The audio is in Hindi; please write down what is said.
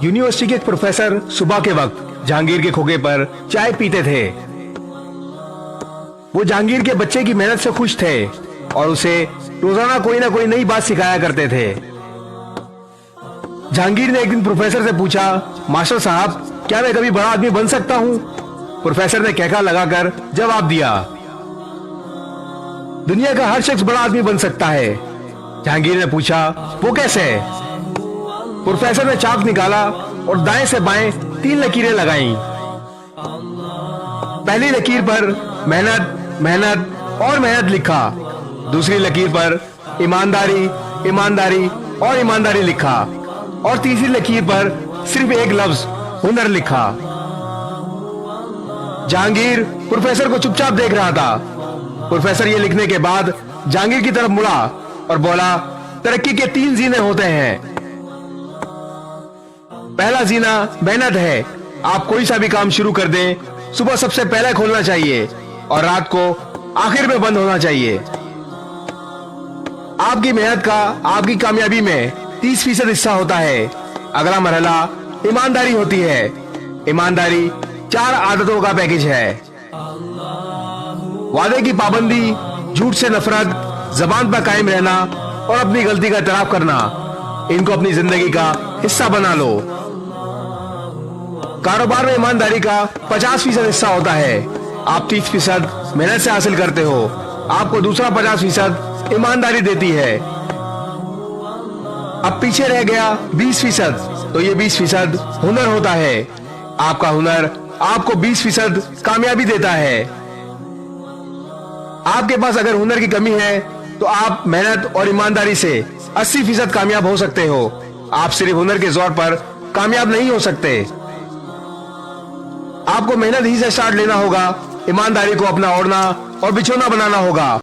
यूनिवर्सिटी के एक प्रोफेसर सुबह के वक्त जहांगीर के खोखे पर चाय पीते थे। वो जहांगीर के बच्चे की मेहनत से खुश थे और उसे रोजाना कोई ना कोई नई बात सिखाया करते थे। जहांगीर ने एक दिन प्रोफेसर से पूछा, मास्टर साहब, क्या मैं कभी बड़ा आदमी बन सकता हूँ? प्रोफेसर ने कहका लगाकर जवाब दिया, दुनिया का हर शख्स बड़ा आदमी बन सकता है। जहांगीर ने पूछा, वो कैसे? प्रोफेसर ने चाक निकाला और दाएं से बाएं 3 लकीरें लगाईं। पहली लकीर पर मेहनत, मेहनत और मेहनत लिखा। दूसरी लकीर पर ईमानदारी, ईमानदारी और ईमानदारी लिखा और तीसरी लकीर पर सिर्फ एक लफ्ज हुनर लिखा। जहांगीर प्रोफेसर को चुपचाप देख रहा था। प्रोफेसर ये लिखने के बाद जहांगीर की तरफ मुड़ा और बोला, तरक्की के 3 जीने होते हैं। पहला जीना मेहनत है। आप कोई सा भी काम शुरू कर दें, सुबह सबसे पहले खोलना चाहिए और रात को आखिर में बंद होना चाहिए। आपकी मेहनत का आपकी कामयाबी में 30% हिस्सा होता है। अगला मरहला ईमानदारी होती है। ईमानदारी 4 आदतों का पैकेज है। वादे की पाबंदी, झूठ से नफरत, जबान पर कायम रहना और अपनी गलती का इतराफ करना, इनको अपनी जिंदगी का हिस्सा बना लो। कारोबार में ईमानदारी का 50% हिस्सा होता है। आप 30% मेहनत से हासिल करते हो, आपको दूसरा 50% ईमानदारी देती है। अब पीछे रह गया 20%, तो ये 20% हुनर होता है। आपका हुनर आपको 20% कामयाबी देता है। आपके पास अगर हुनर की कमी है तो आप मेहनत और ईमानदारी से 80% कामयाब हो सकते हो। आप सिर्फ हुनर के जोर पर कामयाब नहीं हो सकते। आपको मेहनत ही से स्टार्ट लेना होगा, ईमानदारी को अपना ओढ़ना और बिछोना बनाना होगा।